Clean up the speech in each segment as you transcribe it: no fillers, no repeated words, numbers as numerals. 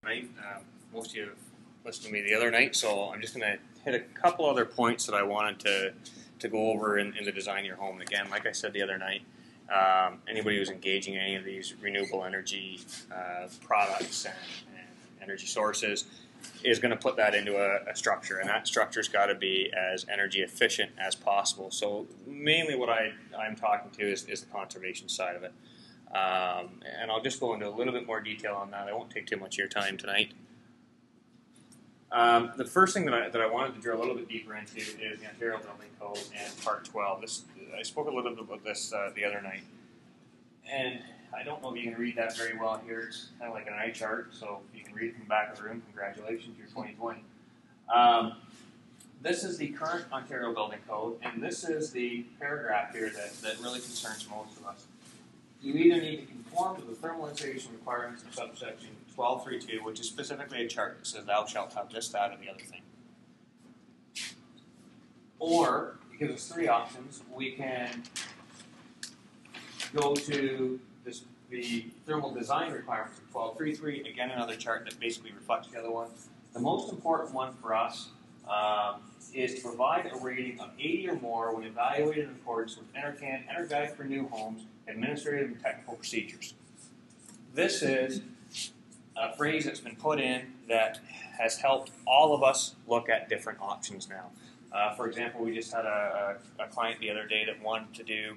Night. Most of you have listened to me the other night, so I'm just going to hit a couple other points that I wanted to go over in the design of your home. And again, like I said the other night, anybody who's engaging in any of these renewable energy products and energy sources is going to put that into a structure, and that structure's got to be as energy efficient as possible. So mainly what I'm talking to is the conservation side of it. And I'll just go into a little bit more detail on that. I won't take too much of your time tonight. The first thing that I wanted to drill a little bit deeper into is the Ontario Building Code and Part 12. I spoke a little bit about this the other night. And I don't know if you can read that very well here. It's kind of like an eye chart, so if you can read from the back of the room, congratulations, you're 2020. This is the current Ontario Building Code, and this is the paragraph here that really concerns most of us. You either need to conform to the thermal insulation requirements of subsection 12.3.2, which is specifically a chart that says thou shalt have this, that, or the other thing. Or, because there's three options, we can go to the thermal design requirements of 12.3.3, again another chart that basically reflects the other one. The most important one for us is to provide a rating of 80 or more when evaluated in accordance with Enter Guide for New Homes, Administrative and Technical Procedures. This is a phrase that's been put in that has helped all of us look at different options now. For example, we just had a client the other day that wanted to do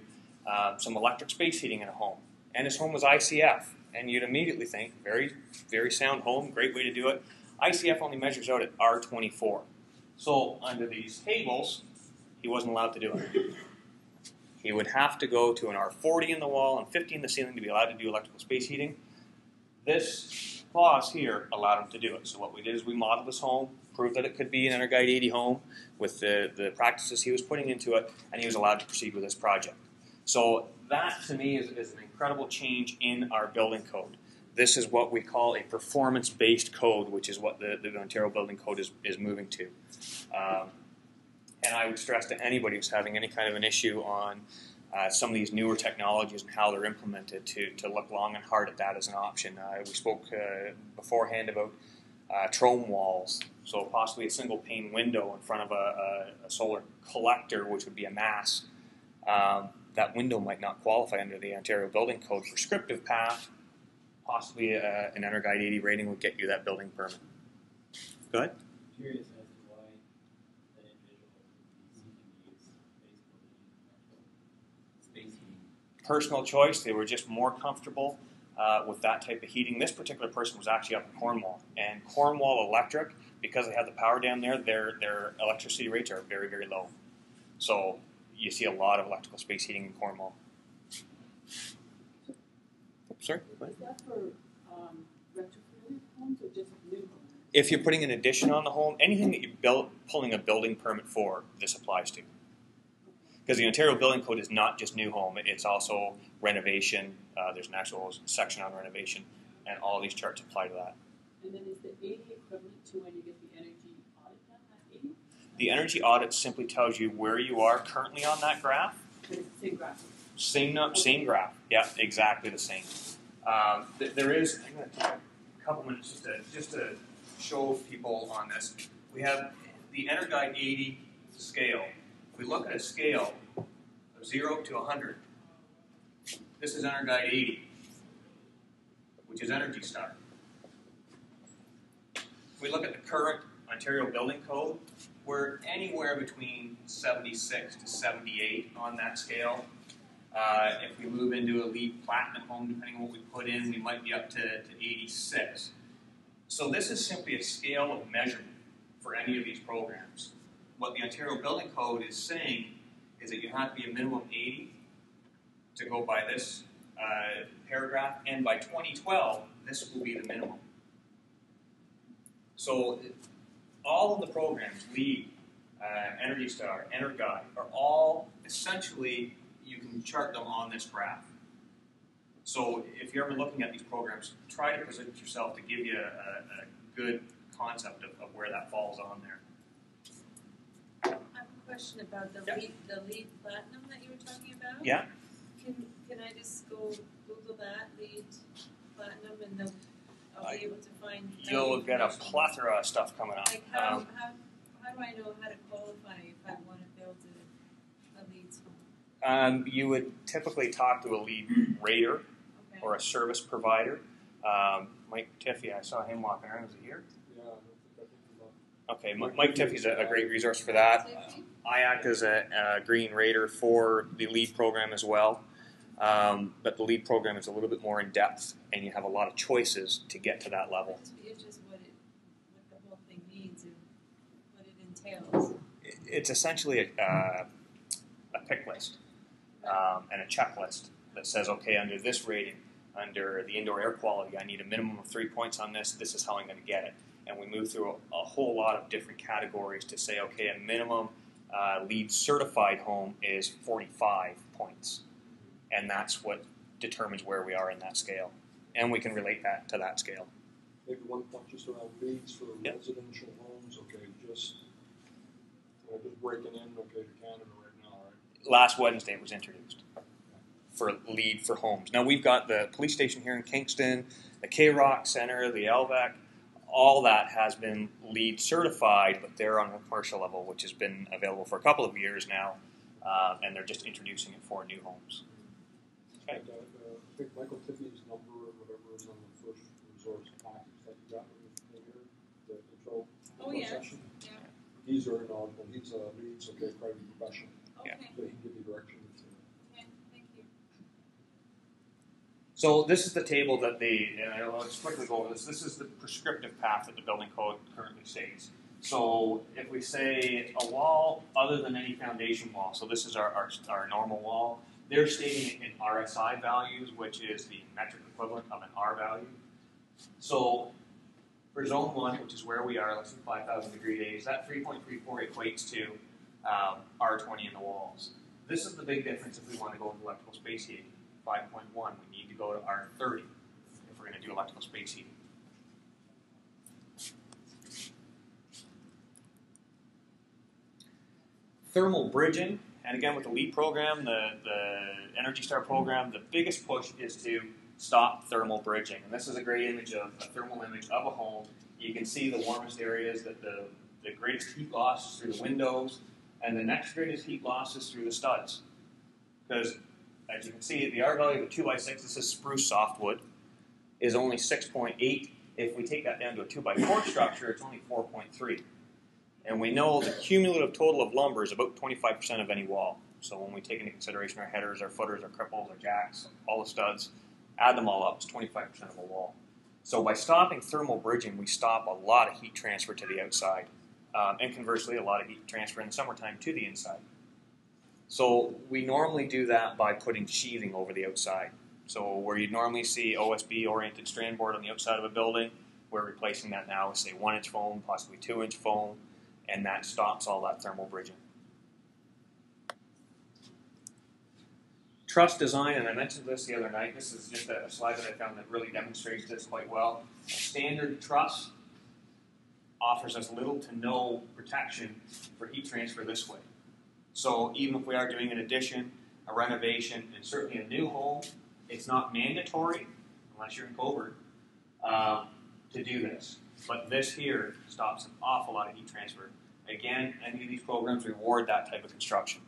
some electric space heating in a home, and his home was ICF, and you'd immediately think, very, very sound home, great way to do it. ICF only measures out at R24. So under these tables, he wasn't allowed to do it. He would have to go to an R40 in the wall and 50 in the ceiling to be allowed to do electrical space heating. This clause here allowed him to do it. So what we did is we modeled this home, proved that it could be an Enter Guide 80 home with the practices he was putting into it, and he was allowed to proceed with this project. So that, to me, is an incredible change in our building code. This is what we call a performance-based code, which is what the Ontario Building Code is moving to. And I would stress to anybody who's having any kind of an issue on some of these newer technologies and how they're implemented to look long and hard at that as an option. We spoke beforehand about trome walls, so possibly a single pane window in front of a solar collector, which would be a mass. That window might not qualify under the Ontario Building Code prescriptive path. Possibly an Enter Guide 80 rating would get you that building permit. Go ahead. Curious as to why that individual is seeking to use space heating. Personal choice. They were just more comfortable with that type of heating. This particular person was actually up in Cornwall, and Cornwall Electric, because they have the power down there, their electricity rates are very, very low. So you see a lot of electrical space heating in Cornwall. Sorry? Is that for retrofitted homes or just new homes? If you're putting an addition on the home, anything that you're pulling a building permit for, this applies to. Because the Ontario Building Code is not just new home, it's also renovation. There's an actual section on renovation, and all these charts apply to that. And then is the 80 equivalent to when you get the energy audit done, that 80? The energy audit simply tells you where you are currently on that graph. But it's the same graph. Same graph. Yeah, exactly the same. There is, I'm going to take a couple minutes just to show people on this. We have the Enter Guide 80 scale. If we look at a scale of 0 to 100, this is Enter Guide 80, which is Energy Star. If we look at the current Ontario Building Code, we're anywhere between 76 to 78 on that scale. If we move into a LEED Platinum home, depending on what we put in, we might be up to 86. So this is simply a scale of measurement for any of these programs. What the Ontario Building Code is saying is that you have to be a minimum 80 to go by this paragraph, and by 2012, this will be the minimum. So all of the programs, LEED, Energy Star, Enter Guide, are all essentially, you can chart them on this graph. So if you're ever looking at these programs, try to position yourself to give you a good concept of where that falls on there. I have a question about the LEED Platinum that you were talking about. Yeah. Can I just go Google that, LEED Platinum, and the I'll be able to find. that You'll get a information. plethora of stuff coming up. Like how do I know how to qualify if I want to build a LEED's home? You would typically talk to a lead rater Okay. or a service provider. Mike Tiffy, I saw him walking around. Was he here? Yeah, I think he's up. Okay, Mike Tiffy's a great resource for that. Tiffy? I act as a green rater for the LEED program as well. But the LEED program is a little bit more in depth, and you have a lot of choices to get to that level. It's just what the whole thing means and what it entails. It's essentially a pick list and a checklist that says, okay, under this rating, under the indoor air quality, I need a minimum of 3 points on this. This is how I'm going to get it. And we move through a whole lot of different categories to say, okay, a minimum LEED certified home is 45 points. And that's what determines where we are in that scale. And we can relate that to that scale. Maybe one point just around LEEDs for Yep. residential homes, okay, just breaking in, okay, to Canada right now, right? Last Wednesday it was introduced for LEED for homes. Now we've got the police station here in Kingston, the K-Rock Center, the LVAC, all that has been LEED certified, but they're on a commercial level, which has been available for a couple of years now, and they're just introducing it for new homes. Okay. I think Michael Tiffy's number or whatever is on the first resource package that you got in here, the intro Oh, yeah. session. Yeah. He's very knowledgeable. He's a LEED's accredited professional, Okay. so he can give you direction. Okay. Thank you. So this is the table that and I'll just quickly go over this. This is the prescriptive path that the building code currently states. So if we say a wall other than any foundation wall, so this is our normal wall, they're stating it in RSI values, which is the metric equivalent of an R value. So for zone 1, which is where we are, let's say 5,000 degree days, that 3.34 equates to R20 in the walls. This is the big difference if we want to go into electrical space heating. 5.1, we need to go to R30 if we're going to do electrical space heating. Thermal bridging, and again with the LEED program, the Energy Star program, the biggest push is to stop thermal bridging. And this is a great image of a thermal image of a home. You can see the warmest areas, that the greatest heat loss is through the windows, and the next greatest heat loss is through the studs. Because as you can see, the R value of a 2x6, this is spruce softwood, is only 6.8. If we take that down to a 2x4 structure, it's only 4.3. And we know the cumulative total of lumber is about 25% of any wall. So when we take into consideration our headers, our footers, our cripples, our jacks, all the studs, add them all up, it's 25% of a wall. So by stopping thermal bridging, we stop a lot of heat transfer to the outside. And conversely, a lot of heat transfer in the summertime to the inside. So we normally do that by putting sheathing over the outside. So where you'd normally see OSB-oriented strand board on the outside of a building, we're replacing that now with, say, 1-inch foam, possibly 2-inch foam, and that stops all that thermal bridging. Truss Design, and I mentioned this the other night, this is just a slide that I found that really demonstrates this quite well. A standard truss offers us little to no protection for heat transfer this way. So even if we are doing an addition, a renovation, and certainly a new home, it's not mandatory, unless you're in Coburg, to do this. But this here stops an awful lot of heat transfer. Again, any of these programs reward that type of construction.